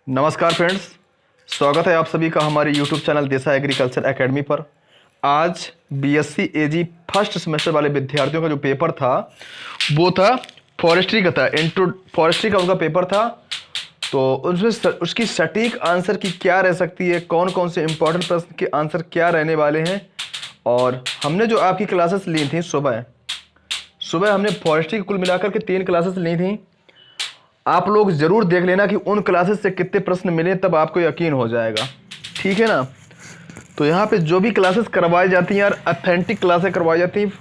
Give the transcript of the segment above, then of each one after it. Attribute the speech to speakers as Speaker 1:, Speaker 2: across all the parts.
Speaker 1: नमस्कार फ्रेंड्स, स्वागत है आप सभी का हमारे YouTube चैनल देसा एग्रीकल्चर एकेडमी पर। आज बीएससी एजी फर्स्ट सेमेस्टर वाले विद्यार्थियों का जो पेपर था वो था फॉरेस्ट्री का था। इंट्रो फॉरेस्ट्री का उनका पेपर था। तो उसमें उसकी सटीक आंसर की क्या रह सकती है, कौन कौन से इंपॉर्टेंट प्रश्न के आंसर क्या रहने वाले हैं। और हमने जो आपकी क्लासेस ली थी सुबह हमने फॉरेस्ट्री की कुल मिलाकर के 3 क्लासेस ली थी। आप लोग ज़रूर देख लेना कि उन क्लासेस से कितने प्रश्न मिले, तब आपको यकीन हो जाएगा। ठीक है ना। तो यहाँ पे जो भी क्लासेस करवाई जाती हैं यार, ऑथेंटिक क्लासेस करवाई जाती हैं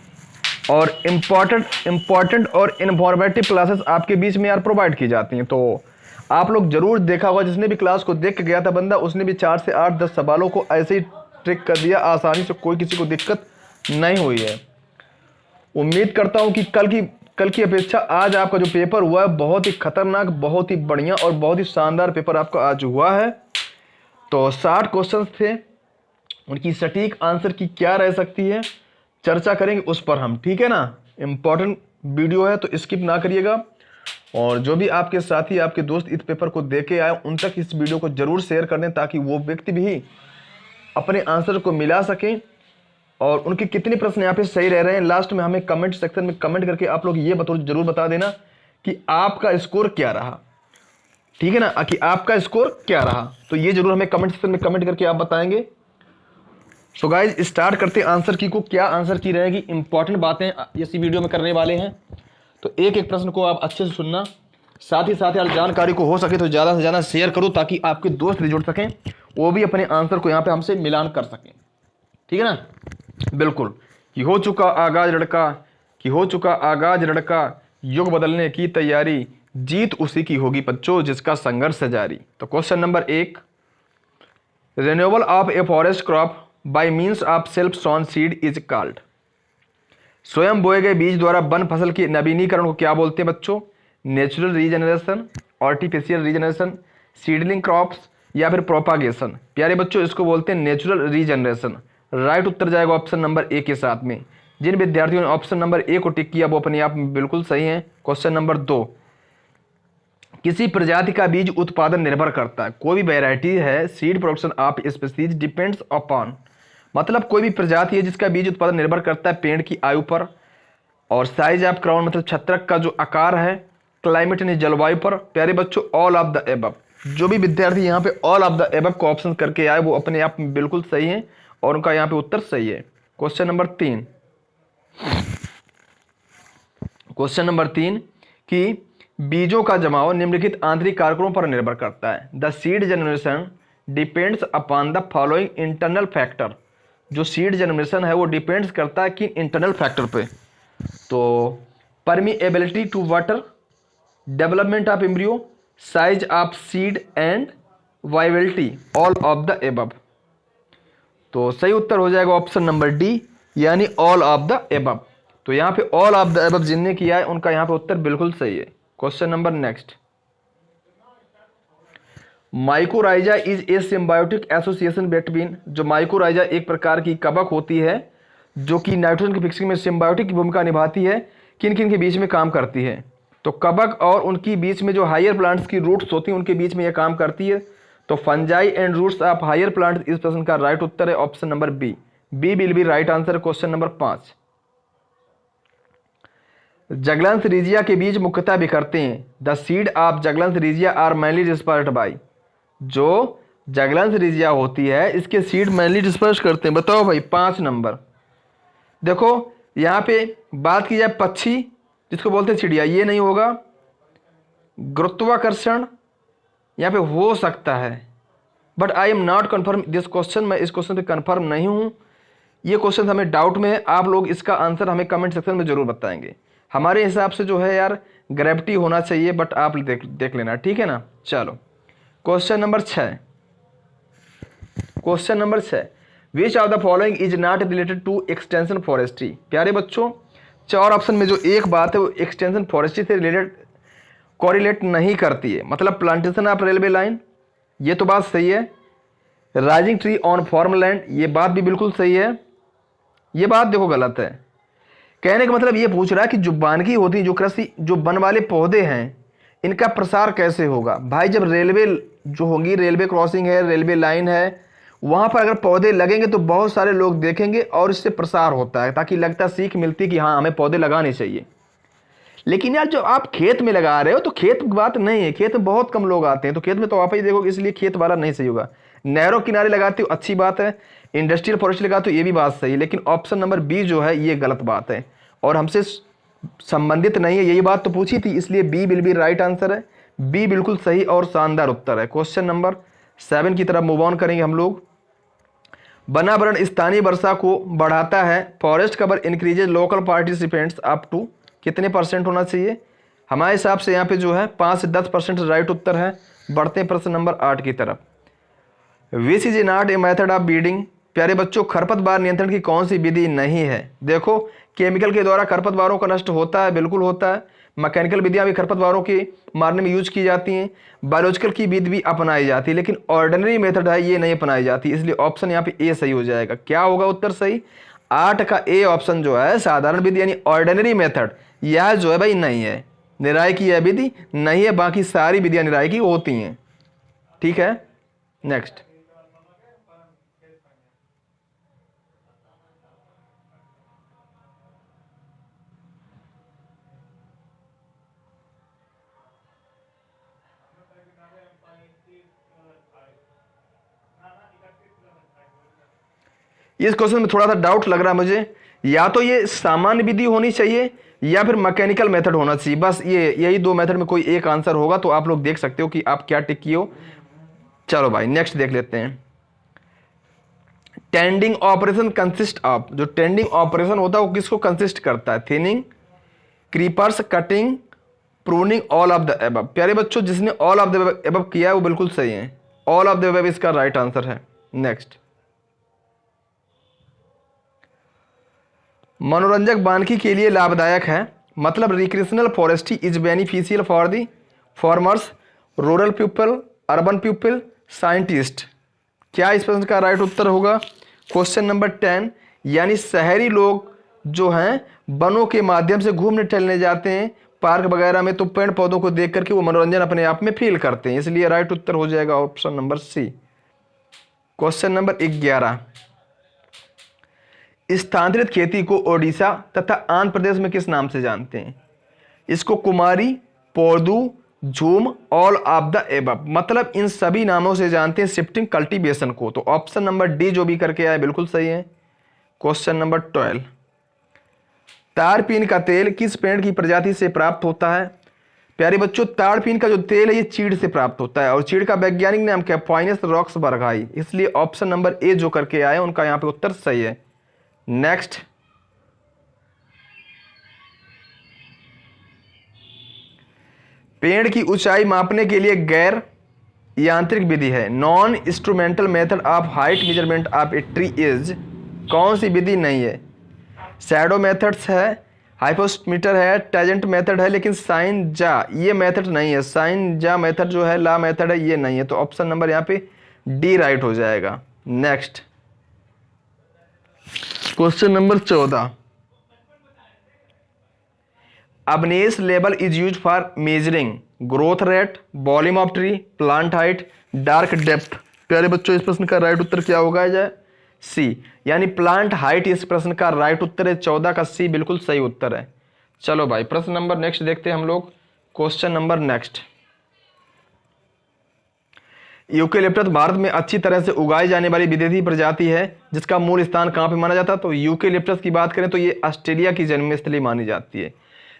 Speaker 1: और इम्पॉर्टेंट और इन्फॉर्मेटिव क्लासेस आपके बीच में यार प्रोवाइड की जाती हैं। तो आप लोग ज़रूर देखा होगा, जिसने भी क्लास को देख के गया था बंदा, उसने भी 4 से 8-10 सवालों को ऐसे ही ट्रिक कर दिया आसानी से, कोई किसी को दिक्कत नहीं हुई है। उम्मीद करता हूँ कि कल की अपेक्षा आज आपका जो पेपर हुआ है बहुत ही खतरनाक, बहुत ही बढ़िया और बहुत ही शानदार पेपर आपका आज हुआ है। तो 60 क्वेश्चंस थे, उनकी सटीक आंसर की क्या रह सकती है चर्चा करेंगे उस पर हम। ठीक है ना। इम्पॉर्टेंट वीडियो है तो स्किप ना करिएगा। और जो भी आपके साथी, आपके दोस्त इस पेपर को देख के आए, उन तक इस वीडियो को जरूर शेयर कर दें ताकि वो व्यक्ति भी अपने आंसर को मिला सकें। और उनके कितने प्रश्न यहाँ पे सही रह रहे हैं, लास्ट में हमें कमेंट सेक्शन में कमेंट करके आप लोग ये जरूर बता देना कि आपका स्कोर क्या रहा। ठीक है ना, कि आपका स्कोर क्या रहा। तो ये जरूर हमें कमेंट सेक्शन में कमेंट करके आप बताएंगे। सो गाइज, स्टार्ट करते हैं आंसर की को। क्या आंसर की रहेगी, इंपॉर्टेंट बातें इसी वीडियो में करने वाले हैं। तो एक एक प्रश्न को आप अच्छे से सुनना, साथ ही साथ यार जानकारी को हो सके तो ज़्यादा से ज़्यादा शेयर करो ताकि आपके दोस्त भी जुड़ सकें, वो भी अपने आंसर को यहाँ पे हमसे मिलान कर सकें। ठीक है ना। बिल्कुल। कि हो चुका आगाज लड़का, युग बदलने की तैयारी, जीत उसी की होगी बच्चों जिसका संघर्ष है जारी। तो question number 1, renewal of a forest crop bye means of self sown seed is called. स्वयं बोए गए बीज द्वारा वन फसल के नवीनीकरण को क्या बोलते हैं बच्चों? Natural regeneration, artificial regeneration, seedling crops या फिर प्रोपागेशन। प्यारे बच्चों, इसको बोलते हैं नेचुरल रीजनरेशन। राइट उत्तर जाएगा ऑप्शन नंबर ए के साथ में। जिन विद्यार्थियों ने ऑप्शन नंबर ए को टिक किया वो अपने आप में बिल्कुल सही है। क्वेश्चन नंबर 2, किसी प्रजाति का बीज उत्पादन निर्भर करता है। कोई भी वैरायटी है, seed production of species depends upon, मतलब कोई भी प्रजाति है जिसका बीज उत्पादन निर्भर करता है पेड़ की आयु पर, और साइज ऑफ क्राउन मतलब छत्रक का जो आकार है, क्लाइमेट यानी जलवायु पर। प्यारे बच्चों, ऑल ऑफ द एबव। जो भी विद्यार्थी यहाँ पे ऑल ऑफ द एबव को ऑप्शन करके आए वो अपने आप में बिल्कुल सही है और उनका यहाँ पे उत्तर सही है। क्वेश्चन नंबर 3 कि बीजों का जमाव निम्नलिखित आंतरिक कारकों पर निर्भर करता है। The seed generation depends upon the following internal factor. जो सीड जनरेशन है वो डिपेंड्स करता है कि इंटरनल फैक्टर पे। तो permeability to water, development of embryo, size of seed and viability, all of the above. तो सही उत्तर हो जाएगा ऑप्शन नंबर डी, यानी ऑल ऑफ द एबव। तो यहाँ पे ऑल ऑफ द एबव जिनने किया है उनका यहाँ पे उत्तर बिल्कुल सही है। Question number next, mycorrhiza is a symbiotic association between. जो माइकोराइजा एक प्रकार की कवक होती है जो कि नाइट्रोजन की फिक्सिंग में सिम्बायोटिक की भूमिका निभाती है, किन किन के बीच में काम करती है? तो कवक और उनकी बीच में जो हायर प्लांट्स की रूट्स होती हैं उनके बीच में यह काम करती है। तो fungi and roots of higher plant, इस प्रश्न का राइट उत्तर है option number B. B will be right answer. Question number 5, Juglans regia के बीज मुख्यतः बिखरते हैं। The seed of Juglans regia are mainly dispersed by. जो जगलंस रीजिया होती है इसके सीड मैनली डिस्पर्स करते हैं। बताओ भाई 5 नंबर। देखो यहाँ पे बात की जाए पक्षी, जिसको बोलते हैं चिड़िया, ये नहीं होगा। गुरुत्वाकर्षण यहाँ पे हो सकता है, but I am not confirm this question. मैं इस क्वेश्चन पे कन्फर्म नहीं हूँ। ये क्वेश्चन हमें डाउट में है। आप लोग इसका आंसर हमें कमेंट सेक्शन में जरूर बताएंगे। हमारे हिसाब से जो है यार ग्रेविटी होना चाहिए, बट आप देख लेना। ठीक है ना। चलो question number 6, which of the following is not related to extension forestry. प्यारे बच्चों, 4 ऑप्शन में जो एक बात है वो एक्सटेंशन फॉरेस्ट्री से रिलेटेड कोरिलेट नहीं करती है। मतलब प्लांटेशन ऑफ रेलवे लाइन, ये तो बात सही है। Rising tree on form land, ये बात भी बिल्कुल सही है। ये बात देखो गलत है। कहने का मतलब ये पूछ रहा है कि जो वानिकी होती है, जो कृषि, जो वन वाले पौधे हैं, इनका प्रसार कैसे होगा? भाई जब रेलवे जो होंगी, रेलवे क्रॉसिंग है, रेलवे लाइन है, वहाँ पर अगर पौधे लगेंगे तो बहुत सारे लोग देखेंगे और इससे प्रसार होता है, ताकि लगता सीख मिलती कि हाँ हमें पौधे लगाने चाहिए। लेकिन यार जो आप खेत में लगा रहे हो तो खेत की बात नहीं है, खेत में बहुत कम लोग आते हैं, तो खेत में तो आप ही देखोगे, इसलिए खेत वाला नहीं सही होगा। नहरों किनारे लगाते हो अच्छी बात है, इंडस्ट्रियल फॉरेस्ट लगाते हो ये भी बात सही है, लेकिन ऑप्शन नंबर बी जो है ये गलत बात है और हमसे संबंधित नहीं है, यही बात तो पूछी थी, इसलिए B will be right answer है। बी बिल्कुल सही और शानदार उत्तर है। क्वेश्चन नंबर 7 की तरफ मूव ऑन करेंगे हम लोग। वनावरण स्थानीय वर्षा को बढ़ाता है, forest cover increases local participants up to कितने % होना चाहिए? हमारे हिसाब से यहाँ पे जो है 5 से 10% राइट उत्तर है। बढ़ते हैं प्रश्न नंबर 8 की तरफ। Which is not a method of weeding, प्यारे बच्चों खरपतवार नियंत्रण की कौन सी विधि नहीं है? देखो केमिकल के द्वारा खरपतवारों का नष्ट होता है, बिल्कुल होता है। मैकेनिकल विधियां भी खरपतवारों के मारने में यूज की जाती हैं, बायोलॉजिकल की विधि भी अपनाई जाती है, लेकिन ऑर्डिनरी मेथड है ये नहीं अपनाई जाती, इसलिए ऑप्शन यहाँ पे ए सही हो जाएगा। क्या होगा उत्तर सही? 8 का ए ऑप्शन जो है साधारण विधि यानी ऑर्डिनरी मेथड, यह जो है भाई नहीं है, निराई की यह विधि नहीं है, बाकी सारी विधियां निराई की होती हैं। ठीक है, नेक्स्ट। इस क्वेश्चन में थोड़ा सा डाउट लग रहा है मुझे, या तो ये सामान्य विधि होनी चाहिए या फिर मैकेनिकल मेथड होना चाहिए, बस ये यही दो मेथड में कोई एक आंसर होगा, तो आप लोग देख सकते हो कि आप क्या टिक किए हो। चलो भाई नेक्स्ट देख लेते हैं। टेंडिंग ऑपरेशन कंसिस्ट ऑफ, जो टेंडिंग ऑपरेशन होता है वो किसको कंसिस्ट करता है? Thinning, creepers, cutting, pruning, all of the above. प्यारे बच्चों जिसने ऑल ऑफ द एबव किया है वो बिल्कुल सही है, ऑल ऑफ द एबव इसका राइट आंसर है। नेक्स्ट। मनोरंजक वानिकी के लिए लाभदायक है, मतलब recreational forestry is beneficial for the farmers, rural people, urban people, scientist. क्या इस प्रश्न का राइट उत्तर होगा? क्वेश्चन नंबर 10, यानी शहरी लोग जो हैं वनों के माध्यम से घूमने टहलने जाते हैं पार्क वगैरह में, तो पेड़ पौधों को देख करके वो मनोरंजन अपने आप में फील करते हैं, इसलिए राइट उत्तर हो जाएगा option number C. Question number 11, स्थानांतरित खेती को ओडिशा तथा आंध्र प्रदेश में किस नाम से जानते हैं? इसको कुमारी, पोर्दू, झूम, ऑल ऑफ द एबव, मतलब इन सभी नामों से जानते हैं शिफ्टिंग कल्टीवेशन को, तो ऑप्शन नंबर डी जो भी करके आए बिल्कुल सही है। क्वेश्चन नंबर 12, तारपीन का तेल किस पेड़ की प्रजाति से प्राप्त होता है? प्यारे बच्चों तारपीन का जो तेल है ये चीड़ से प्राप्त होता है और चीड़ का वैज्ञानिक नाम क्या है? फाइनस रॉक्सबर्गाई, इसलिए ऑप्शन नंबर ए जो करके आए उनका यहाँ पे उत्तर सही है। नेक्स्ट। पेड़ की ऊंचाई मापने के लिए गैर यांत्रिक विधि है, non instrumental method of height measurement of a tree is, कौन सी विधि नहीं है? शैडो मेथड्स है, हाइपोमीटर है, टेजेंट मेथड है, लेकिन साइन जा ये मेथड नहीं है, साइन जा मेथड जो है ला मेथड है ये नहीं है, तो ऑप्शन नंबर यहाँ पे डी राइट हो जाएगा। Next. Question number 14, Abney's level is use for measuring growth rate, volume of tree, plant height, dark depth. प्यारे बच्चों इस प्रश्न का राइट उत्तर क्या होगा? जाए सी, यानी प्लांट हाइट इस प्रश्न का राइट उत्तर है। 14 का सी बिल्कुल सही उत्तर है। चलो भाई प्रश्न नंबर नेक्स्ट देखते हैं हम लोग। Question number next, eucalyptus Bharat में अच्छी तरह से उगाई जाने वाली विदेशी प्रजाति है जिसका मूल स्थान कहाँ पे माना जाता है? तो यूकेलिप्टस की बात करें तो ये ऑस्ट्रेलिया की जन्मस्थली मानी जाती है।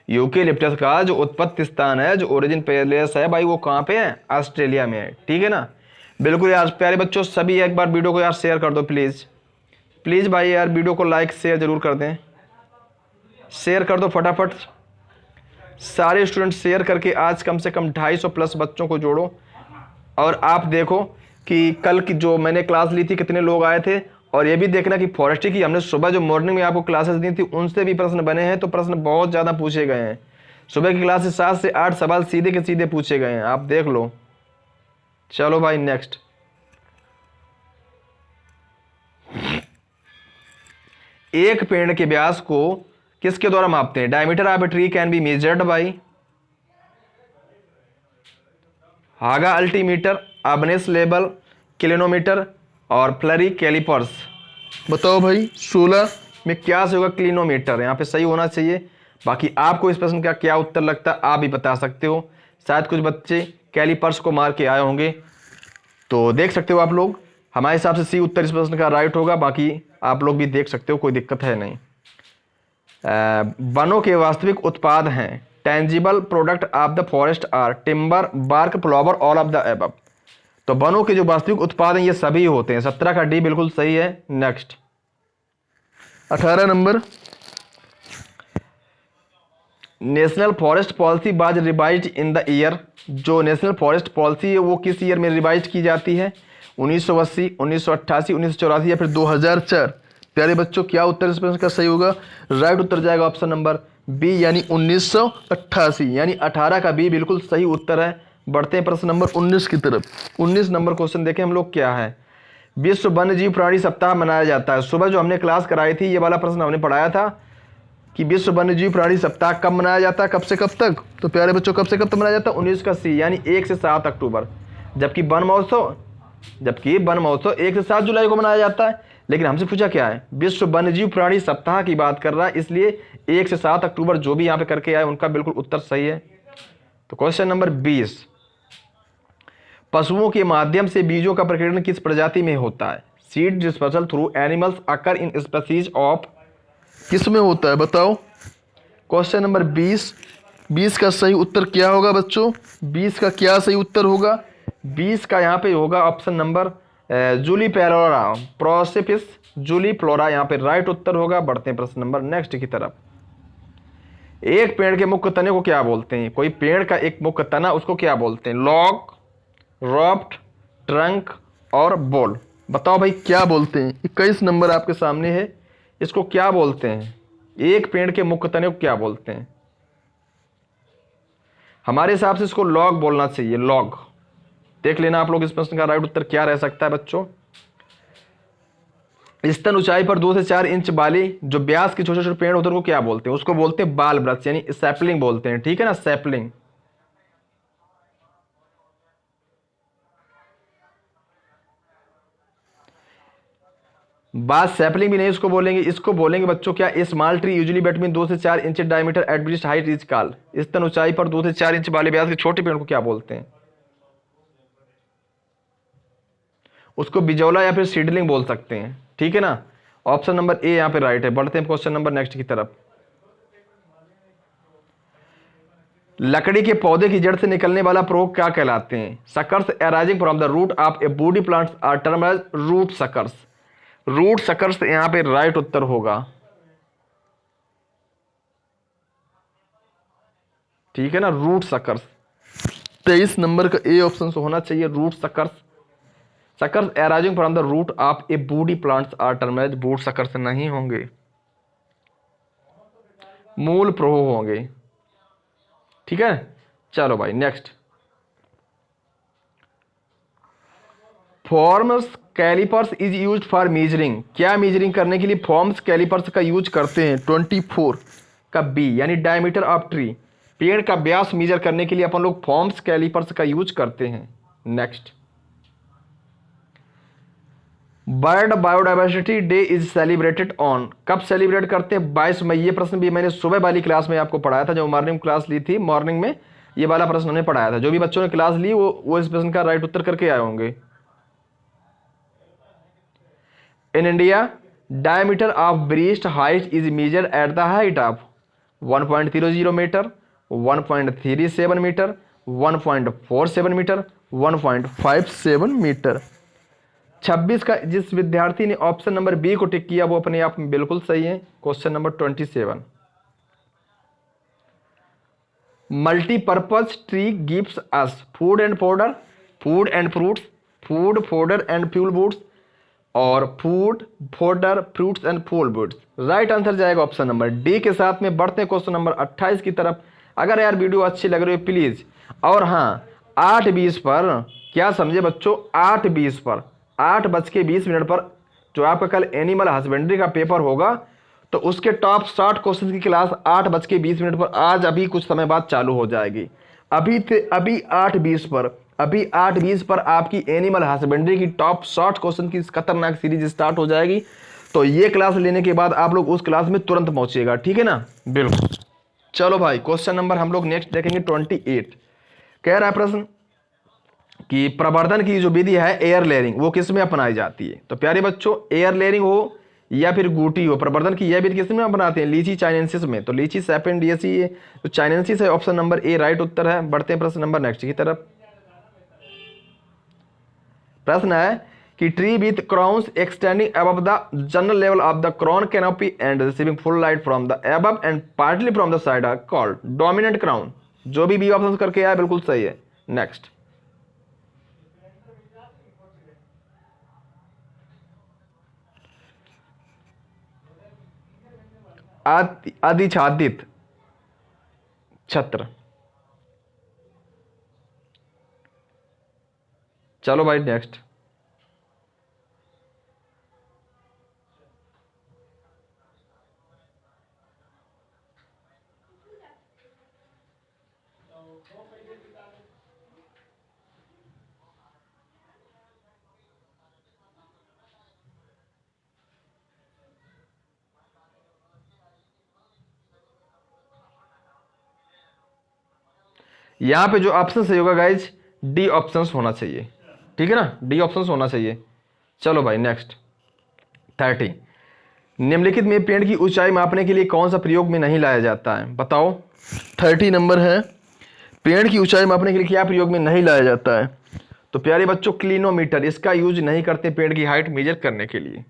Speaker 1: यूकेलिप्टस का जो उत्पत्ति स्थान है, जो ओरिजिन प्लेस है भाई, वो कहाँ पे है? ऑस्ट्रेलिया में है। ठीक है ना, बिल्कुल यार। प्यारे बच्चों सभी एक बार वीडियो को यार शेयर कर दो प्लीज़, प्लीज़ भाई यार वीडियो को लाइक शेयर जरूर कर दें, शेयर कर दो फटाफट। सारे स्टूडेंट शेयर करके आज कम से कम 250 प्लस बच्चों को जोड़ो। और आप देखो कि कल की जो मैंने क्लास ली थी कितने लोग आए थे, और ये भी देखना कि फॉरेस्ट्री की हमने सुबह जो मॉर्निंग में आपको क्लासेस दी थी उनसे भी प्रश्न बने हैं, तो प्रश्न बहुत ज़्यादा पूछे गए हैं। सुबह की क्लास से 7 से 8 सवाल सीधे के सीधे पूछे गए हैं, आप देख लो। चलो भाई नेक्स्ट। एक पेड़ के व्यास को किसके द्वारा मापते हैं? Diameter of a tree can be measured by Haga altimeter, Abney's level, clinometer और फ्लरी कैलिपर्स। बताओ भाई 16 में क्या से होगा? क्लिनोमीटर यहाँ पे सही होना चाहिए। बाकी आपको इस प्रश्न का क्या उत्तर लगता है आप भी बता सकते हो। शायद कुछ बच्चे कैलिपर्स को मार के आए होंगे, तो देख सकते हो आप लोग। हमारे हिसाब से सी उत्तर इस प्रश्न का राइट होगा, बाकी आप लोग भी देख सकते हो, कोई दिक्कत है नहीं। वनों के वास्तविक उत्पाद हैं। Tangible product of the forest are timber, bark, flower, all of the above. तो वनों के जो वास्तविक उत्पाद हैं ये सभी होते हैं। 17 का डी बिल्कुल सही है। Next 18 number, national forest policy was revised in the year. जो नेशनल फॉरेस्ट पॉलिसी है वो किस ईयर में रिवाइज की जाती है? 1980, 1988, 1984 या फिर 2004। प्यारे बच्चों क्या उत्तर इस प्रश्न का सही होगा? राइट उत्तर जाएगा ऑप्शन नंबर बी यानी 1988, यानी 18 का बी बिल्कुल सही उत्तर है। बढ़ते हैं प्रश्न नंबर 19 की तरफ। 19 नंबर क्वेश्चन देखें हम लोग क्या है। विश्व वन्य जीव प्राणी सप्ताह मनाया जाता है। सुबह जो हमने क्लास कराई थी ये वाला प्रश्न हमने पढ़ाया था कि विश्व वन्य जीव प्राणी सप्ताह कब मनाया जाता है, कब से कब तक? तो प्यारे बच्चों कब से कब तक मनाया जाता है? 19 का सी यानी 1 से 7 अक्टूबर। जबकि वन महोत्सव 1 से 7 जुलाई को मनाया जाता है। लेकिन हमसे पूछा क्या है? विश्व वन्यजीव प्राणी सप्ताह की बात कर रहा है, इसलिए 1 से 7 अक्टूबर जो भी यहाँ पे करके आए उनका बिल्कुल उत्तर सही है। तो क्वेश्चन नंबर 20, पशुओं के माध्यम से बीजों का प्रकीर्णन किस प्रजाति में होता है? Seed dispersal through animals occur in species of. किस में होता है बताओ? क्वेश्चन नंबर 20 का सही उत्तर क्या होगा बच्चों? 20 का क्या सही उत्तर होगा? 20 का यहाँ पे होगा ऑप्शन नंबर जूलीफ्लोरा, प्रोसिपिस जूलीफ्लोरा यहाँ पे राइट उत्तर होगा। बढ़ते हैं प्रश्न नंबर नेक्स्ट की तरफ। एक पेड़ के मुख्य तने को क्या बोलते हैं? कोई पेड़ का एक मुख्य तना उसको क्या बोलते हैं? लॉग, रॉफ्ट, ट्रंक और बोल। बताओ भाई क्या बोलते हैं? 21 नंबर आपके सामने है, इसको क्या बोलते हैं? एक पेड़ के मुख्य तने को क्या बोलते हैं? हमारे हिसाब से इसको लॉग बोलना चाहिए, लॉग। देख लेना आप लोग इस प्रश्न का राइट उत्तर क्या रह सकता है बच्चों। स्तन ऊंचाई पर 2 से 4 इंच वाले जो व्यास के छोटे छोटे पेड़ होते हैं उनको क्या बोलते हैं? उसको बोलते हैं बाल वृक्ष यानी सैपलिंग बोलते हैं, ठीक है ना, सैपलिंग। बात सैपलिंग भी नहीं इसको बोलेंगे, इसको बोलेंगे बच्चों क्या? स्मॉल ट्री यूजुअली बिटवीन 2 से 4 inch diameter eight which height is called. स्तन ऊंचाई पर 2 से 4 इंच वाले व्यास के छोटे पेड़ को क्या बोलते हैं? उसको बिजौला या फिर सीडलिंग बोल सकते हैं, ठीक है ना। ऑप्शन नंबर ए यहाँ पे राइट है। बढ़ते हैं क्वेश्चन नंबर नेक्स्ट की तरफ। लकड़ी के पौधे की जड़ से निकलने वाला प्रयोग क्या कहलाते हैं? Suckers arising from the root of a woody plants are termed as root suckers. Root suckers यहाँ पे राइट उत्तर होगा, ठीक है ना, रूट सकर्स। 23 नंबर का ए ऑप्शन होना चाहिए, root suckers. Suckers arising from the root of a woody plants are termed as wood suckers नहीं होंगे, मूल प्रवाह होंगे, ठीक है। चलो भाई next. Forms calipers is used for measuring. क्या मेजरिंग करने के लिए फॉर्म्स कैलिपर्स का यूज करते हैं? 24 का बी यानी डायमीटर ऑफ ट्री। पेड़ का व्यास मेजर करने के लिए अपन लोग फॉर्म्स कैलिपर्स का यूज करते हैं। Next, world biodiversity day is celebrated on. कब सेलिब्रेट करते हैं? 22 मई। ये प्रश्न भी मैंने सुबह वाली क्लास में आपको पढ़ाया था, जो मॉर्निंग क्लास ली थी, मॉर्निंग में ये वाला प्रश्न हमने पढ़ाया था। जो भी बच्चों ने क्लास ली वो इस प्रश्न का राइट उत्तर करके आए होंगे। In India diameter of breast height is measured at the height of 1.00 meter, 1.37 meter, 1.47 meter, 1.57 meter. 26 का जिस विद्यार्थी ने ऑप्शन नंबर बी को टिक किया वो अपने आप में बिल्कुल सही है। Question number 27, multipurpose tree gives us food and powder, food and fruits, food fodder and fuel woods और food fodder fruits and fuel woods. Right answer जाएगा ऑप्शन नंबर डी के साथ में। बढ़ते हैं क्वेश्चन नंबर 28 की तरफ। अगर यार वीडियो अच्छी लग रही है प्लीज, और हाँ 8:20 पर क्या समझे बच्चों, 8:20 पर 8:20 पर जो आपका कल एनिमल हस्बेंड्री का पेपर होगा तो उसके टॉप 60 क्वेश्चन की क्लास 8:20 पर आज अभी कुछ समय बाद चालू हो जाएगी। अभी 8:20 पर अभी 8:20 पर आपकी एनिमल हस्बेंड्री की टॉप शॉर्ट क्वेश्चन की खतरनाक सीरीज स्टार्ट हो जाएगी। तो ये क्लास लेने के बाद आप लोग उस क्लास में तुरंत पहुंचिएगा, ठीक है ना। बिल्कुल। चलो भाई, क्वेश्चन नंबर हम लोग नेक्स्ट देखेंगे 28। कह रहा है प्रश्न कि प्रवर्धन की जो विधि है एयर लेयरिंग वो किस में अपनाई जाती है। तो प्यारे बच्चों, एयर लेयरिंग हो या फिर गुटी हो, प्रवर्धन की यह विधि किस में अपनाते हैं, लीची चाइनेंसिस में। तो लीची सैपियनडियसी ये तो चाइनेंसिस है, ऑप्शन नंबर ए राइट उत्तर है। बढ़ते हैं प्रश्न नंबर नेक्स्ट की तरफ। प्रश्न है कि tree with crowns extending above the general level of the crown canopy and receiving full light from the above and partly from the side are called dominant crown. जो भी बी ऑप्शन करके आया बिल्कुल सही है। नेक्स्ट, आदिच्छादित छत्र। चलो भाई नेक्स्ट। यहां पे जो ऑप्शन सही होगा गाइज, डी ऑप्शन होना चाहिए, ठीक है ना, डी ऑप्शन होना चाहिए। चलो भाई नेक्स्ट 30। निम्नलिखित में पेड़ की ऊंचाई मापने के लिए कौन सा प्रयोग में नहीं लाया जाता है, बताओ। 30 नंबर है, पेड़ की ऊंचाई मापने के लिए क्या प्रयोग में नहीं लाया जाता है। तो प्यारे बच्चों, क्लिनोमीटर, इसका यूज नहीं करते पेड़ की हाइट मेजर करने के लिए।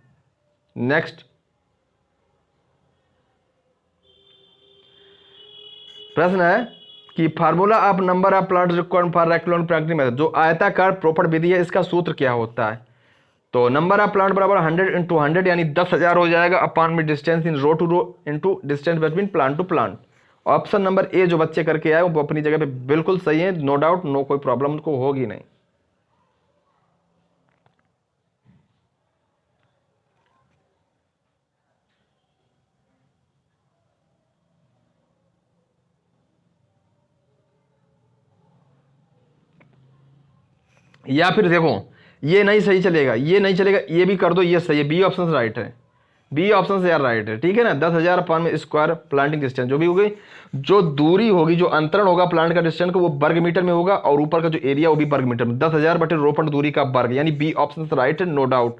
Speaker 1: नेक्स्ट प्रश्न है कि formula of number of plant required for rectangular planting method, जो आयताकार प्रोपट विधि है इसका सूत्र क्या होता है। तो नंबर ऑफ प्लांट बराबर 100 × 100 यानी 10,000 हो जाएगा, अपॉन में distance in row to row into distance between plant to plant. Option number A जो बच्चे करके आए वो अपनी जगह पे बिल्कुल सही है, नो डाउट, नो कोई प्रॉब्लम उनको होगी नहीं। या फिर देखो, ये नहीं सही चलेगा, ये नहीं चलेगा, ये भी कर दो, ये सही है, बी ऑप्शन राइट है, बी ऑप्शन से यार राइट है, ठीक है ना। 10,000 अपॉन में स्क्वायर प्लांटिंग डिस्टेंस, जो भी होगी, जो दूरी होगी, जो अंतरण होगा प्लांट का डिस्टेंस का वो वर्ग मीटर में होगा, और ऊपर का जो एरिया वो भी वर्ग मीटर में। 10,000 बटे रोपण दूरी का वर्ग, यानी बी ऑप्शन से राइट है, नो डाउट,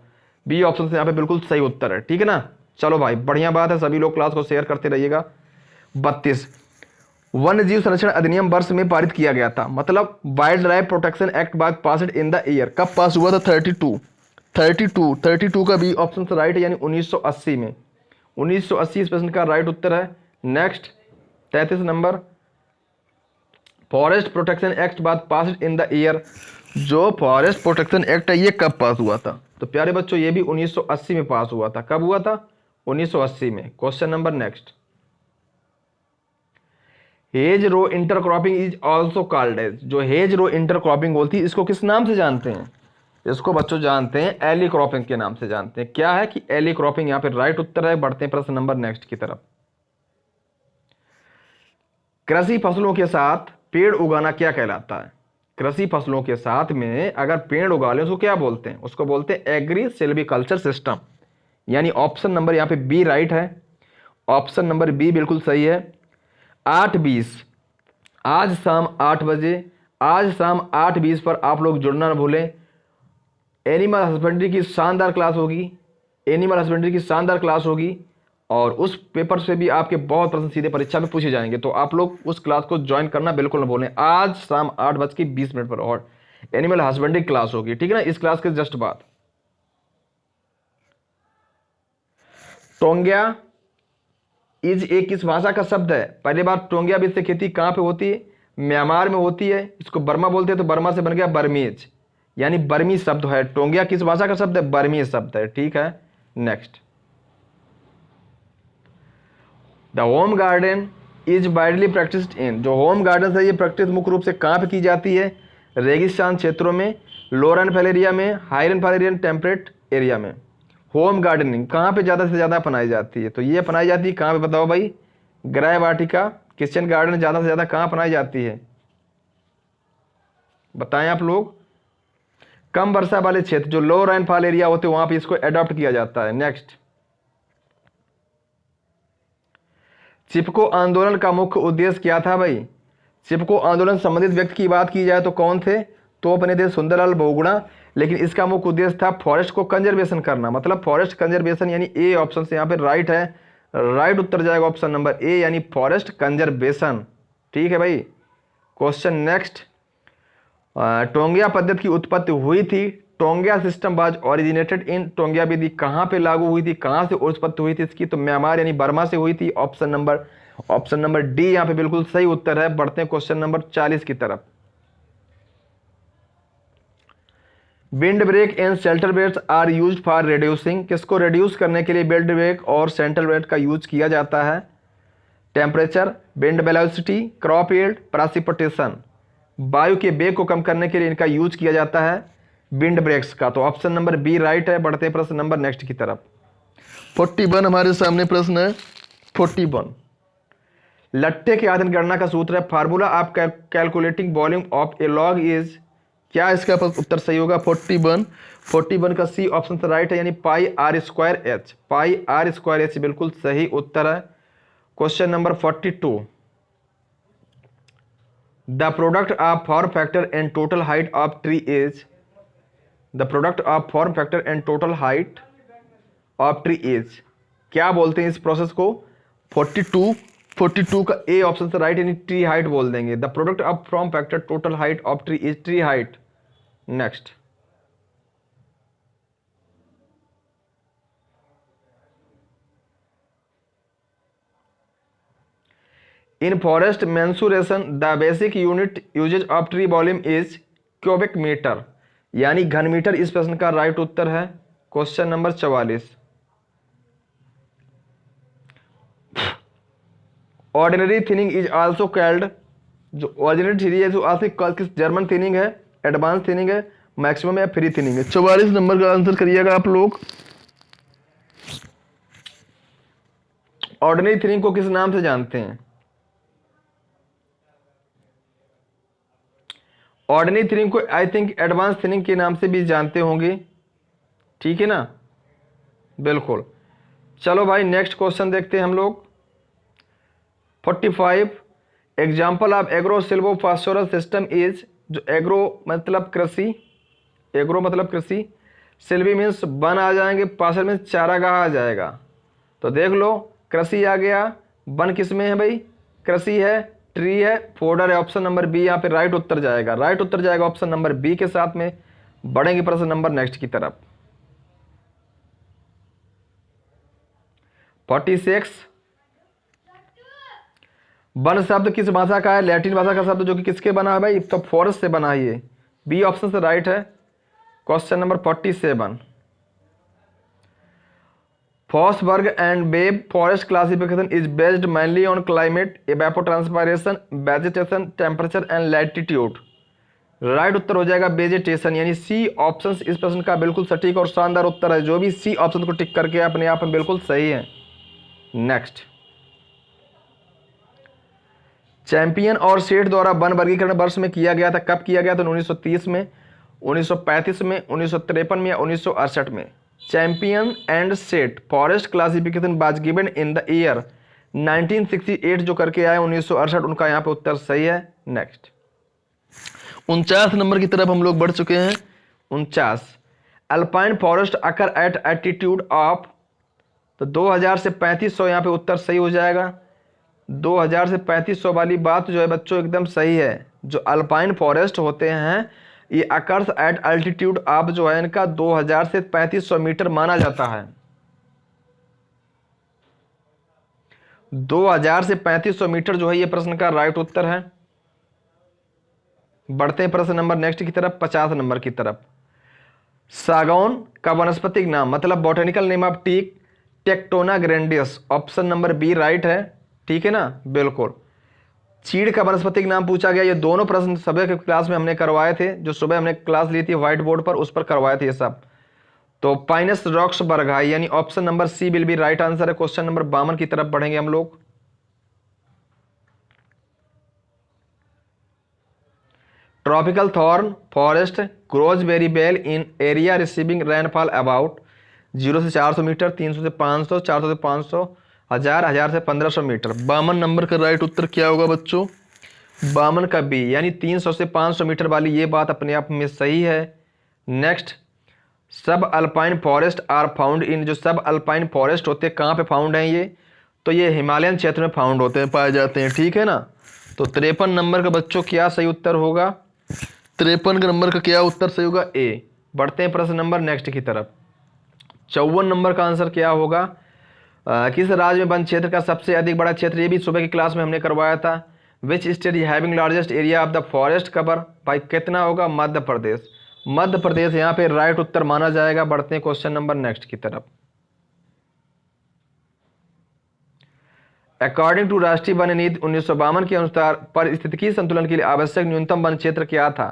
Speaker 1: बी ऑप्शन से यहाँ पे बिल्कुल सही उत्तर है, ठीक है ना। चलो भाई, बढ़िया बात है, सभी लोग क्लास को शेयर करते रहिएगा। 32, वन्य जीव संरक्षण अधिनियम वर्ष में पारित किया गया था, मतलब वाइल्ड लाइफ प्रोटेक्शन एक्ट बाद पास्ड इन द ईयर, कब पास हुआ था। 32 का बी ऑप्शन से राइट है, यानी 1980 में। 1980 इस प्रश्न का राइट उत्तर है। Next 33 number, forest protection act बाद पास्ड इन द ईयर, जो फॉरेस्ट प्रोटेक्शन एक्ट है ये कब पास हुआ था। तो प्यारे बच्चों, ये भी 1980 में पास हुआ था। कब हुआ था, 1980 में। Question number next, hedge row intercropping is also called as, जो हेज रो इंटरक्रॉपिंग होती है इसको किस नाम से जानते हैं। इसको बच्चों जानते हैं एली क्रॉपिंग के नाम से जानते हैं। क्या है कि एली क्रॉपिंग, यहाँ पे राइट उत्तर है। बढ़ते हैं प्रश्न नंबर नेक्स्ट की तरफ। कृषि फसलों के साथ पेड़ उगाना क्या कहलाता है। कृषि फसलों के साथ में अगर पेड़ उगा ले उसको क्या बोलते हैं, उसको बोलते हैं एग्री सिल्वीकल्चर सिस्टम, यानी ऑप्शन नंबर यहाँ पे बी राइट है। ऑप्शन नंबर बी बिल्कुल सही है। 8:20 आज शाम 8 बजे, आज शाम 8:20 पर आप लोग जुड़ना न भूलें। एनिमल हस्बेंड्री की शानदार क्लास होगी, एनिमल हस्बेंड्री की शानदार क्लास होगी, और उस पेपर से भी आपके बहुत प्रश्न सीधे परीक्षा में पूछे जाएंगे। तो आप लोग उस क्लास को ज्वाइन करना बिल्कुल न भूलें। आज शाम 8:20 पर और एनिमल हस्बेंड्री क्लास होगी, ठीक है ना। इस क्लास के जस्ट बाद टोंग्या इज एक किस भाषा का शब्द है। पहली बार टोंगिया बीज से खेती कहाँ पे होती है, म्यांमार में होती है। इसको बर्मा बोलते हैं, तो बर्मा से बन गया बर्मीज, यानी बर्मी शब्द है। टोंगिया किस भाषा का शब्द है, बर्मी शब्द है, ठीक है। Next, the home garden is widely practised in, जो होम गार्डन है ये प्रैक्टिस मुख्य रूप से कहाँ पे की जाती है, रेगिस्तान क्षेत्रों में, लो रेनफॉल एरिया में, high rainfall area, temperate area में। होम गार्डनिंग कहाँ पे ज़्यादा से ज़्यादा अपनाई जाती है, तो ये अपनाई जाती है कहाँ पे बताओ भाई, गृह वाटिका, किचन गार्डन ज़्यादा से ज़्यादा कहाँ अपनाई जाती है, बताएं आप लोग। कम वर्षा वाले क्षेत्र जो लो रेनफॉल एरिया होते हैं वहां पे इसको अडॉप्ट किया जाता है। नेक्स्ट, चिपको आंदोलन का मुख्य उद्देश्य क्या था भाई? चिपको आंदोलन से संबंधित व्यक्ति की बात की जाए तो कौन थे? तो अपने थे सुंदरलाल बहुगुणा, लेकिन इसका मुख्य उद्देश्य था फॉरेस्ट को कंजर्वेशन करना, मतलब फॉरेस्ट कंजर्वेशन, यानी ए ऑप्शन से यहाँ पे राइट है, राइट उत्तर जाएगा ऑप्शन नंबर ए, यानी फॉरेस्ट कंजर्वेशन। ठीक है भाई। क्वेश्चन नेक्स्ट, टोंगिया पद्धति की उत्पत्ति हुई थी, taungya system was originated in, taungya विधि कहाँ पे लागू हुई थी, कहाँ से उत्पत्ति हुई थी इसकी? तो म्यांमार यानी बर्मा से हुई थी। ऑप्शन नंबर डी यहाँ पे बिल्कुल सही उत्तर है। बढ़ते हैं क्वेश्चन नंबर 40 की तरफ। Wind break and central break are used for reducing, किसको रिड्यूस करने के लिए विंड ब्रेक और सेंट्रल ब्रेक का यूज किया जाता है? Temperature, wind velocity, crop yield, precipitation. वायु के वेग को कम करने के लिए इनका यूज किया जाता है विंड ब्रेक्स का। तो ऑप्शन नंबर बी राइट है। बढ़ते प्रश्न नंबर नेक्स्ट की तरफ। 41 हमारे सामने प्रश्न है 41। लट्टे के आयतन गणना का सूत्र है, formula of calculating volume of A log is, क्या इसका उत्तर सही होगा? 41 का सी ऑप्शन से राइट है, यानी pi r square h, pi r square h बिल्कुल सही उत्तर है। Question number 42, the product of form factor and total height of tree is, the product of form factor and total height of tree is, क्या बोलते हैं इस process को? 42 का ए ऑप्शन से राइट, यानी ट्री हाइट बोल देंगे। The product of form factor total height of tree is tree height. Next, in forest mensuration the basic unit usages of tree volume is cubic meter, यानी घन meter इस प्रश्न का right उत्तर है। Question number 44, ordinary thinning is also called, जो ordinary thinning है जो आल्सो किस जर्मन थिनिंग है, एडवांस थिनिंग है, मैक्सिमम या फ्री थिनिंग है? 44 नंबर का आंसर करिएगा आप लोग। ऑर्डिनरी थिनिंग को किस नाम से जानते हैं? ऑर्डिनरी थिनिंग को आई थिंक एडवांस थिनिंग के नाम से भी जानते होंगे। ठीक है ना, बिल्कुल। चलो भाई नेक्स्ट क्वेश्चन देखते हैं हम लोग। 45, example of agro silvophosphorus system is, जो एग्रो मतलब कृषि, एग्रो मतलब कृषि, सिल्वी मीन्स वन आ जाएंगे, पासल मीन्स चारागाह आ जाएगा। तो देख लो, कृषि आ गया, वन किस में है भाई? कृषि है, ट्री है, फोल्डर है। ऑप्शन नंबर बी यहाँ पे राइट उत्तर जाएगा, राइट उत्तर जाएगा ऑप्शन नंबर बी के साथ में। बढ़ेंगे प्रश्न नंबर नेक्स्ट की तरफ। 46, वन शब्द किस भाषा का है? लैटिन भाषा का शब्द, जो कि किसके बना है भाई? तो फॉरेस्ट से बना है ये, बी ऑप्शन से राइट है। Question number 47, Fosberg and Bebb forest classification is based mainly on climate, evapotranspiration, vegetation, temperature and latitude। Right उत्तर हो जाएगा वेजिटेशन, यानी सी ऑप्शन इस प्रश्न का बिल्कुल सटीक और शानदार उत्तर है। जो भी सी ऑप्शन को टिक करके अपने आप में बिल्कुल सही है। नेक्स्ट, चैंपियन और सेठ द्वारा वन वर्गीकरण वर्ष में किया गया था, कब किया गया था? 1930 में, 1935 में, 1953 में या 1968 में? Champion and set forest classification was given in the year 1968, जो करके आए 1968, उनका यहाँ पे उत्तर सही है। नेक्स्ट, 49 नंबर की तरफ हम लोग बढ़ चुके हैं। 49, alpine forest occur at altitude of, तो 2000 से 3500 यहाँ पे उत्तर सही हो जाएगा। 2000 से 3500 वाली बात जो है बच्चों एकदम सही है। जो अल्पाइन फॉरेस्ट होते हैं ये अकर्स एट अल्टीट्यूड ऑफ जो है इनका 2000 से 3500 मीटर माना जाता है। 2000 से 3500 मीटर जो है ये प्रश्न का राइट उत्तर है। बढ़ते हैं प्रश्न नंबर नेक्स्ट की तरफ, 50 नंबर की तरफ। सागौन का वनस्पतिक नाम, मतलब botanical name of teak, Tectona grandis. Option number B right है। ठीक है ना, बिल्कुल। चीड़ का वनस्पतिक नाम पूछा गया। ये दोनों प्रश्न सुबह के क्लास में हमने करवाए थे, जो सुबह हमने क्लास ली थी व्हाइट बोर्ड पर, उस पर करवाए थे ये सब। तो पाइनस रॉक्स बरगाई, यानी option number C will be right answer है। क्वेश्चन नंबर 52 की तरफ बढ़ेंगे हम लोग। Tropical thorn forest grows very well in area receiving rainfall about 0 से 400 मीटर, 300 से 500, 400 से 500, 1000 से 1500 मीटर। 52 नंबर का राइट उत्तर क्या होगा बच्चों? 52 का बी, यानी 300 से 500 मीटर वाली ये बात अपने आप में सही है। Next, sub alpine forest are found in, जो सब अल्पाइन फॉरेस्ट होते हैं कहाँ पे फाउंड हैं ये? तो ये हिमालयन क्षेत्र में फाउंड होते हैं, पाए जाते हैं, ठीक है ना। तो 53 नंबर का बच्चों क्या सही उत्तर होगा? 53 नंबर का क्या उत्तर सही होगा? ए। बढ़ते हैं प्रश्न नंबर नेक्स्ट की तरफ। 54 नंबर का आंसर क्या होगा? किस राज्य में वन क्षेत्र का सबसे अधिक बड़ा क्षेत्र? ये भी सुबह की क्लास में हमने करवाया था। Which state is having largest area of the forest cover? भाई कितना होगा? मध्य प्रदेश। मध्य प्रदेश यहाँ पे राइट उत्तर माना जाएगा। बढ़ते हैं क्वेश्चन नंबर नेक्स्ट की तरफ। अकॉर्डिंग टू राष्ट्रीय वन नीति 1952 के अनुसार पारिस्थितिकी संतुलन के लिए आवश्यक न्यूनतम वन क्षेत्र क्या था?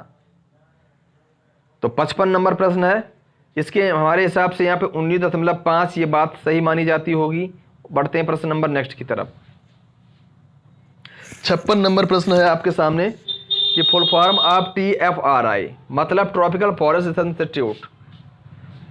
Speaker 1: तो 55 नंबर प्रश्न है। इसके हमारे हिसाब से यहाँ पे 19.5 ये बात सही मानी जाती होगी। बढ़ते हैं प्रश्न नंबर नेक्स्ट की तरफ। 56 नंबर प्रश्न है आपके सामने कि फुल फॉर्म ऑफ TFRI मतलब tropical forest research institute.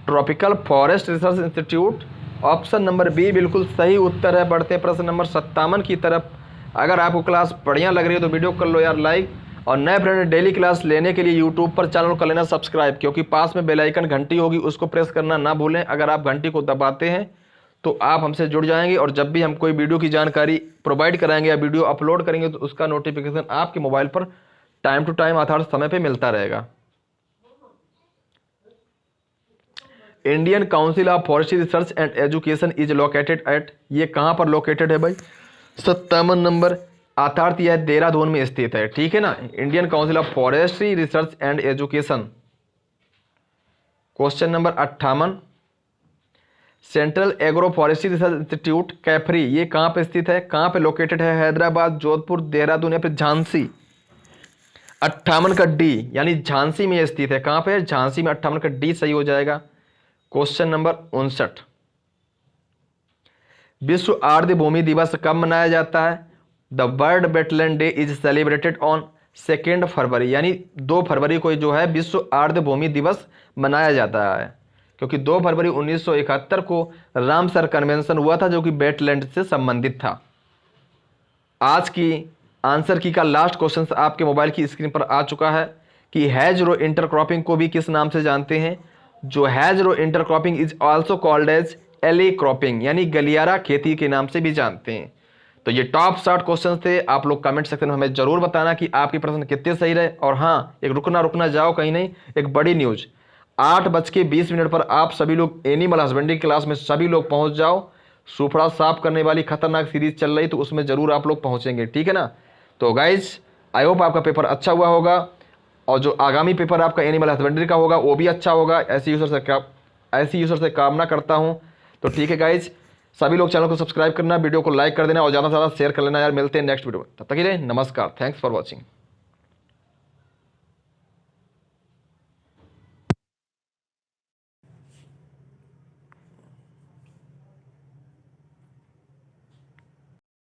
Speaker 1: Tropical forest research institute, option number B बिल्कुल सही उत्तर है। बढ़ते हैं प्रश्न नंबर 57 की तरफ। अगर आपको क्लास बढ़िया लग रही है तो वीडियो कर लो यार लाइक, और नए फ्रेंड डेली क्लास लेने के लिए यूट्यूब पर चैनल कर लेना सब्सक्राइब, क्योंकि पास में बेल आइकन घंटी होगी उसको प्रेस करना ना भूलें। अगर आप घंटी को दबाते हैं तो आप हमसे जुड़ जाएंगे, और जब भी हम कोई वीडियो की जानकारी प्रोवाइड कराएंगे या वीडियो अपलोड करेंगे तो उसका नोटिफिकेशन आपके मोबाइल पर टाइम टू टाइम अर्थात समय पे मिलता रहेगा। Indian Council of Forestry Research and education is located at, ये कहाँ पर लोकेटेड है भाई? 57 नंबर, अर्थात यह देहरादून में स्थित है, ठीक है ना। Indian Council of Forestry Research and Education. Question number 58, Central Agro Forestry Research Institute CAFRI, ये कहाँ पे स्थित है? कहाँ पे लोकेटेड है? हैदराबाद, जोधपुर, देहरादून या फिर झांसी? 58 का डी, यानी झांसी में स्थित है। कहाँ पे? झांसी में। 58 का डी सही हो जाएगा। क्वेश्चन नंबर 59, विश्व आर्द्रभूमि दिवस कब मनाया जाता है? The world wetland day is celebrated on 2 फरवरी, यानी 2 फरवरी को जो है विश्व आर्द्रभूमि दिवस मनाया जाता है, क्योंकि 2 फरवरी 1971 को रामसर कन्वेंशन हुआ था जो कि वेटलैंड से संबंधित था। आज की आंसर की का लास्ट क्वेश्चन आपके मोबाइल की स्क्रीन पर आ चुका है कि हैज रो इंटरक्रॉपिंग को भी किस नाम से जानते हैं? जो hedge row intercropping is also called as alley cropping, यानी गलियारा खेती के नाम से भी जानते हैं। तो ये टॉप 60 क्वेश्चन थे। आप लोग कमेंट सेक्शन में हमें जरूर बताना कि आपके प्रश्न कितने सही रहे। और हाँ, एक रुकना जाओ कहीं नहीं, एक बड़ी न्यूज, 8:20 पर आप सभी लोग एनिमल हस्बेंड्री क्लास में सभी लोग पहुंच जाओ। सूफड़ा साफ करने वाली खतरनाक सीरीज चल रही, तो उसमें जरूर आप लोग पहुंचेंगे, ठीक है ना। तो गाइज आई होप आपका पेपर अच्छा हुआ होगा, और जो आगामी पेपर आपका एनिमल हस्बेंड्री का होगा वो भी अच्छा होगा, ऐसी यूजर से कामना करता हूं। तो ठीक है गाइज, सभी लोग चैनल को सब्सक्राइब करना, वीडियो को लाइक कर देना और ज़्यादा से ज़्यादा शेयर कर लेना यार। मिलते हैं नेक्स्ट वीडियो में, तब तक के लिए नमस्कार, थैंक्स फॉर वॉचिंग।